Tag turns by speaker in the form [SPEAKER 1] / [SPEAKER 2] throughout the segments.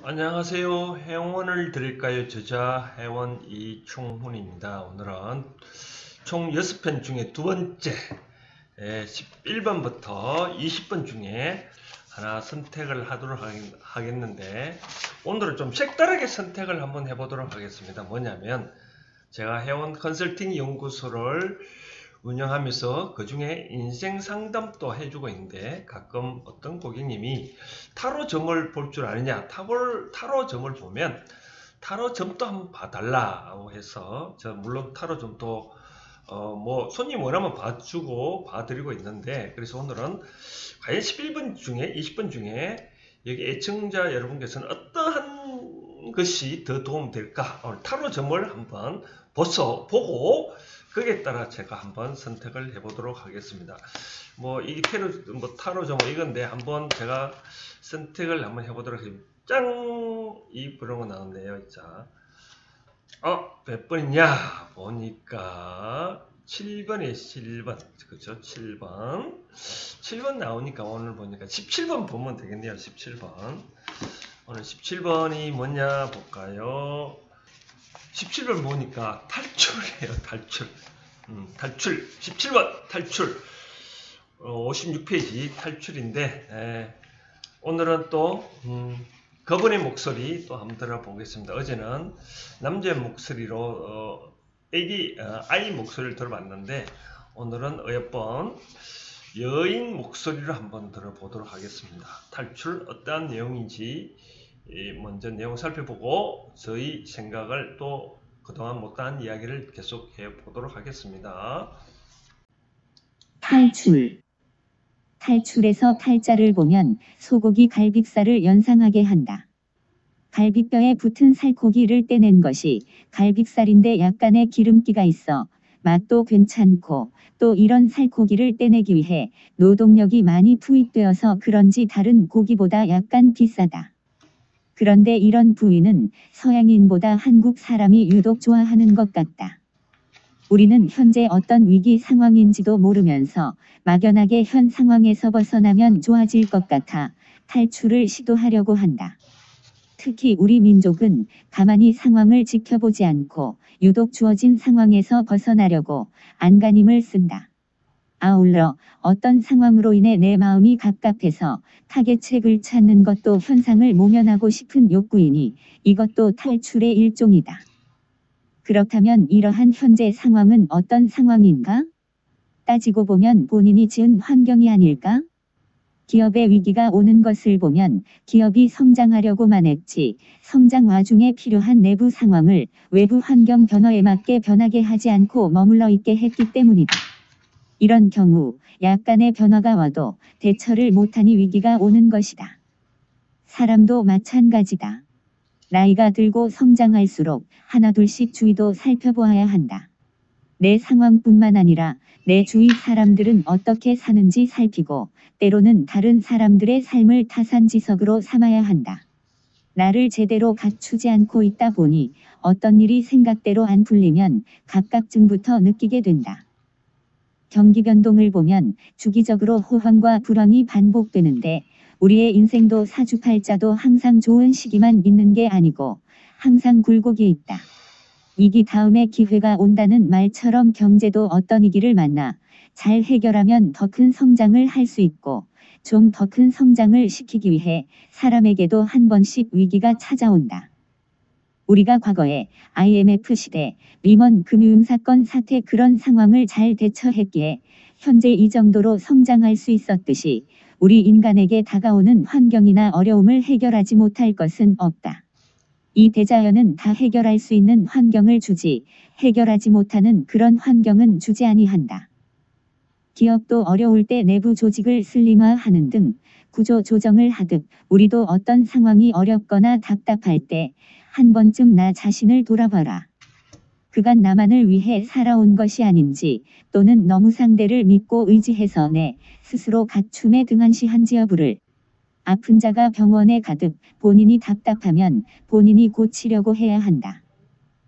[SPEAKER 1] 안녕하세요. 회원을 드릴까요? 저자 회원 이충훈입니다. 오늘은 총 6편 중에 두 번째 11번부터 20번 중에 하나 선택을 하도록 하겠는데, 오늘은 좀 색다르게 선택을 한번 해보도록 하겠습니다. 뭐냐면, 제가 회원 컨설팅 연구소를 운영하면서 그 중에 인생 상담도 해주고 있는데, 가끔 어떤 고객님이 타로 점을 볼 줄 아느냐, 타로 점을 보면 타로 점도 한번 봐달라고 해서, 저 물론 타로 점도 뭐 손님 원하면 봐주고 봐드리고 있는데, 그래서 오늘은 과연 11번 중에 20번 중에 여기 애청자 여러분께서는 어떠한 것이 더 도움될까, 오늘 타로 점을 한번 보고 거기에 따라 제가 한번 선택을 해보도록 하겠습니다. 뭐 이게 타로 점 이건데 한번 제가 선택을 한번 해보도록 하겠습니다. 짠! 이 그런 거 나왔네요. 자, 몇 번이냐 보니까 7번에 7번, 그렇죠? 7번 나오니까 오늘 보니까 17번 보면 되겠네요. 17번. 오늘 17번이 뭐냐 볼까요? 17번 보니까 탈출이에요. 탈출. 17번 탈출. 56페이지 탈출인데, 오늘은 또 그분의 목소리 또 한번 들어보겠습니다. 어제는 남자의 목소리로 아이 목소리를 들어봤는데, 오늘은 어여번 여인 목소리로 한번 들어보도록 하겠습니다. 탈출 어떠한 내용인지 먼저 내용 살펴보고 저희 생각을 또 그동안 못한 이야기를 계속해 보도록 하겠습니다.
[SPEAKER 2] 탈출. 탈출에서 탈자를 보면 소고기 갈빅살을 연상하게 한다. 갈비뼈에 붙은 살코기를 떼낸 것이 갈빅살인데 약간의 기름기가 있어 맛도 괜찮고, 또 이런 살코기를 떼내기 위해 노동력이 많이 투입되어서 그런지 다른 고기보다 약간 비싸다. 그런데 이런 부위는 서양인보다 한국 사람이 유독 좋아하는 것 같다. 우리는 현재 어떤 위기 상황인지도 모르면서 막연하게 현 상황에서 벗어나면 좋아질 것 같아 탈출을 시도하려고 한다. 특히 우리 민족은 가만히 상황을 지켜보지 않고 유독 주어진 상황에서 벗어나려고 안간힘을 쓴다. 아울러 어떤 상황으로 인해 내 마음이 갑갑해서 타개책을 찾는 것도 현상을 모면하고 싶은 욕구이니 이것도 탈출의 일종이다. 그렇다면 이러한 현재 상황은 어떤 상황인가? 따지고 보면 본인이 지은 환경이 아닐까? 기업의 위기가 오는 것을 보면 기업이 성장하려고만 했지, 성장 와중에 필요한 내부 상황을 외부 환경 변화에 맞게 변하게 하지 않고 머물러 있게 했기 때문이다. 이런 경우 약간의 변화가 와도 대처를 못하니 위기가 오는 것이다. 사람도 마찬가지다. 나이가 들고 성장할수록 하나둘씩 주위도 살펴보아야 한다. 내 상황뿐만 아니라 내 주위 사람들은 어떻게 사는지 살피고, 때로는 다른 사람들의 삶을 타산지석으로 삼아야 한다. 나를 제대로 갖추지 않고 있다 보니 어떤 일이 생각대로 안 풀리면 갑갑증부터 느끼게 된다. 경기 변동을 보면 주기적으로 호황과 불황이 반복되는데, 우리의 인생도 사주팔자도 항상 좋은 시기만 있는 게 아니고 항상 굴곡이 있다. 위기 다음에 기회가 온다는 말처럼 경제도 어떤 위기를 만나 잘 해결하면 더 큰 성장을 할 수 있고, 좀 더 큰 성장을 시키기 위해 사람에게도 한 번씩 위기가 찾아온다. 우리가 과거에 IMF 시대, 리먼 금융사건 사태 그런 상황을 잘 대처했기에 현재 이 정도로 성장할 수 있었듯이, 우리 인간에게 다가오는 환경이나 어려움을 해결하지 못할 것은 없다. 이 대자연은 다 해결할 수 있는 환경을 주지, 해결하지 못하는 그런 환경은 주지 아니한다. 기업도 어려울 때 내부 조직을 슬림화하는 등 구조 조정을 하듯, 우리도 어떤 상황이 어렵거나 답답할 때 한 번쯤 나 자신을 돌아봐라. 그간 나만을 위해 살아온 것이 아닌지, 또는 너무 상대를 믿고 의지해서 내 스스로 갖춤에 등한시한지 여부를. 아픈 자가 병원에 가듯 본인이 답답하면 본인이 고치려고 해야 한다.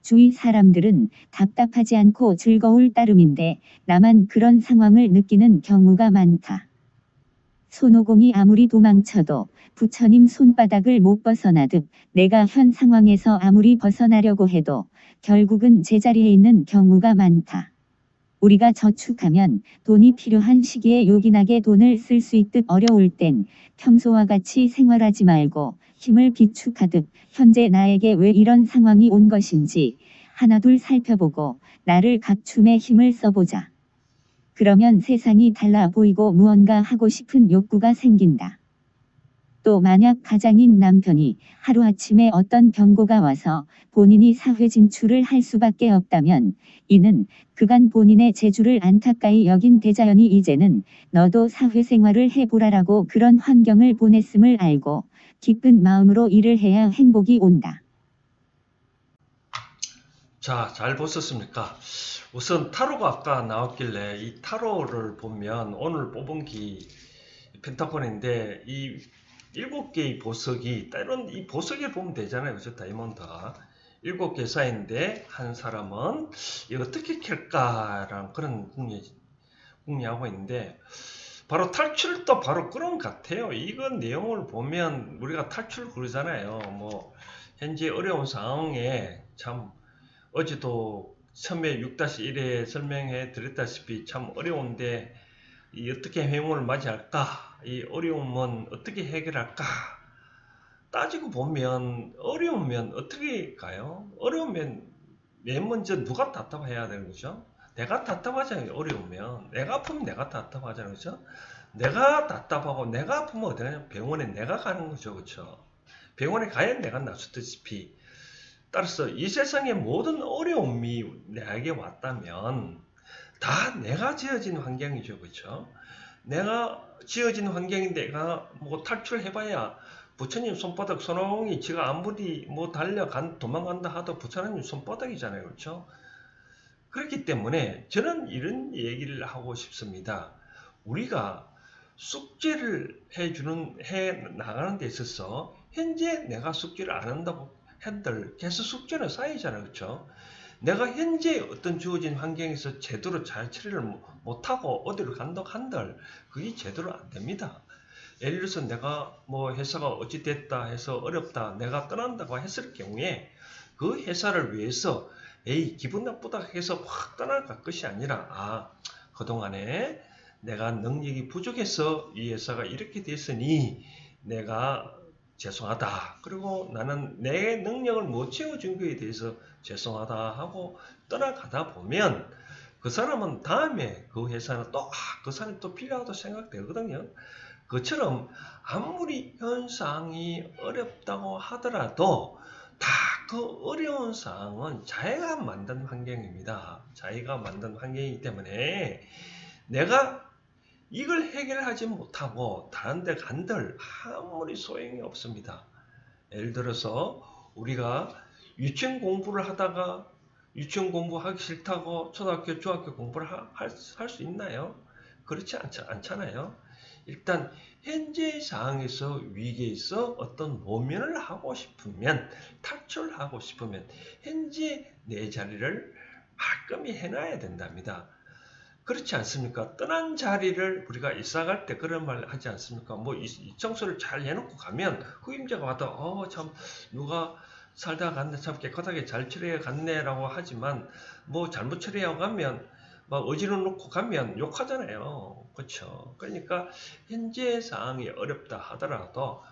[SPEAKER 2] 주위 사람들은 답답하지 않고 즐거울 따름인데 나만 그런 상황을 느끼는 경우가 많다. 손오공이 아무리 도망쳐도 부처님 손바닥을 못 벗어나듯 내가 현 상황에서 아무리 벗어나려고 해도 결국은 제자리에 있는 경우가 많다. 우리가 저축하면 돈이 필요한 시기에 요긴하게 돈을 쓸 수 있듯 어려울 땐 평소와 같이 생활하지 말고 힘을 비축하듯 현재 나에게 왜 이런 상황이 온 것인지 하나둘 살펴보고 나를 갖춤에 힘을 써보자. 그러면 세상이 달라 보이고 무언가 하고 싶은 욕구가 생긴다. 또 만약 가장인 남편이 하루아침에 어떤 병고가 와서 본인이 사회 진출을 할 수밖에 없다면 이는 그간 본인의 재주를 안타까이 여긴 대자연이 이제는 너도 사회생활을 해보라라고 그런 환경을 보냈음을 알고 기쁜 마음으로 일을 해야 행복이 온다.
[SPEAKER 1] 자, 잘 보셨습니까? 우선 타로가 아까 나왔길래 이 타로를 보면 오늘 뽑은 기 펜타곤인데 이 7개의 보석이 때론 이 보석을 보면 되잖아요. 그죠? 다이몬드가 7개 쌓인데 한 사람은 이거 어떻게 캘까라는 그런 궁리하고 있는데 바로 탈출도 바로 그런 것 같아요. 이건 내용을 보면 우리가 탈출 그러잖아요. 뭐 현재 어려운 상황에 참 어제도 처음에 6-1에 설명해 드렸다시피 참 어려운데 이 어떻게 해몽을 맞이할까? 이 어려움은 어떻게 해결할까? 따지고 보면 어려우면 어떻게 가요? 어려우면 맨 먼저 누가 답답해야 되는 거죠? 내가 답답하잖아요. 어려우면 내가 아프면 내가 답답하잖아요. 그죠? 내가 답답하고 내가 아프면 어디 가냐? 병원에 내가 가는 거죠. 그렇죠? 병원에 가야 내가 나섰다시피 따라서 이 세상의 모든 어려움이 내게 왔다면 다 내가 지어진 환경이죠. 그렇죠? 내가 지어진 환경인데 내가 뭐 탈출해봐야 부처님 손바닥 손오공이 지가 아무리 뭐 도망간다 하도 부처님 손바닥이잖아요. 그렇죠? 그렇기 때문에 저는 이런 얘기를 하고 싶습니다. 우리가 숙제를 해 나가는 데 있어서 현재 내가 숙제를 안 한다고 한들 계속 숙제는 쌓이잖아요. 그렇죠? 내가 현재 어떤 주어진 환경에서 제대로 잘 처리를 못하고 어디로 간다고 한들 그게 제대로 안 됩니다. 예를 들어서 내가 뭐 회사가 어찌 됐다 해서 어렵다 내가 떠난다고 했을 경우에 그 회사를 위해서 에이 기분 나쁘다 해서 확 떠나갈 것이 아니라 그동안에 내가 능력이 부족해서 이 회사가 이렇게 됐으니 내가 죄송하다. 그리고 나는 내 능력을 못 채워준 거에 대해서 죄송하다 하고 떠나가다 보면 그 사람은 다음에 그 회사는 또 그 사람이 또 필요하다고 생각되거든요. 그처럼 아무리 현상이 어렵다고 하더라도 다 그 어려운 상황은 자기가 만든 환경입니다. 자기가 만든 환경이기 때문에 내가 이걸 해결하지 못하고 다른 데 간들 아무리 소용이 없습니다. 예를 들어서 우리가 유치원 공부를 하다가 유치원 공부하기 싫다고 초등학교, 중학교 공부를 할 수 있나요? 그렇지 않잖아요. 일단 현재 상황에서 위기에서 어떤 모면을 하고 싶으면 탈출하고 싶으면 현재 내 자리를 말끔히 해놔야 된답니다. 그렇지 않습니까? 떠난 자리를 우리가 이사 갈 때 그런 말 하지 않습니까? 뭐 이 청소를 잘 해놓고 가면 후임자가 와도 참 누가 살다가 갔네 참 깨끗하게 잘 처리해 갔네 라고 하지만 뭐 잘못 처리하고 가면 막 어지러 놓고 가면 욕하잖아요. 그렇죠? 그러니까 현재 상황이 어렵다 하더라도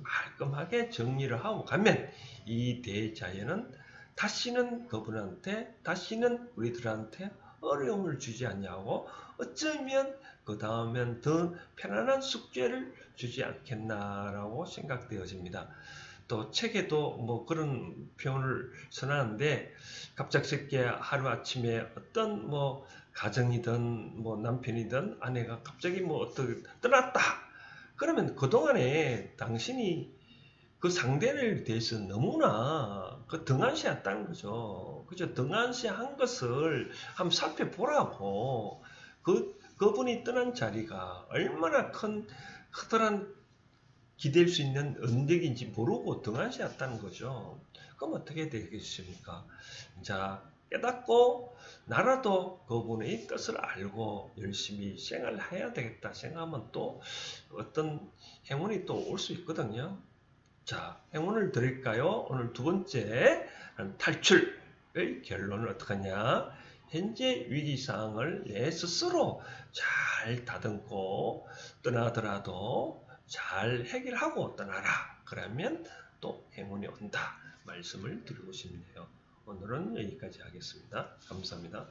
[SPEAKER 1] 말끔하게 정리를 하고 가면 이 대자연은 다시는 그분한테 다시는 우리들한테 어려움을 주지 않냐고 어쩌면 그 다음엔 더 편안한 숙제를 주지 않겠나라고 생각되어집니다. 또 책에도 뭐 그런 표현을 써놨는데 갑작스럽게 하루아침에 어떤 뭐 가정이든 뭐 남편이든 아내가 갑자기 뭐 어떻게 떠났다 그러면 그동안에 당신이 그 상대를 대해서 너무나 그 등한시했다는 거죠. 그죠? 등한시한 것을 한번 살펴보라고. 그분이 떠난 자리가 얼마나 커다란 기댈 수 있는 언덕인지 모르고 등한시했다는 거죠. 그럼 어떻게 되겠습니까? 자, 깨닫고 나라도 그분의 뜻을 알고 열심히 생활해야 되겠다 생각하면 또 어떤 행운이 또 올 수 있거든요. 자, 행운을 드릴까요? 오늘 두 번째 탈출의 결론은 어떡하냐? 현재 위기상황을 내 스스로 잘 다듬고 떠나더라도 잘 해결하고 떠나라. 그러면 또 행운이 온다. 말씀을 드리고 싶네요. 오늘은 여기까지 하겠습니다. 감사합니다.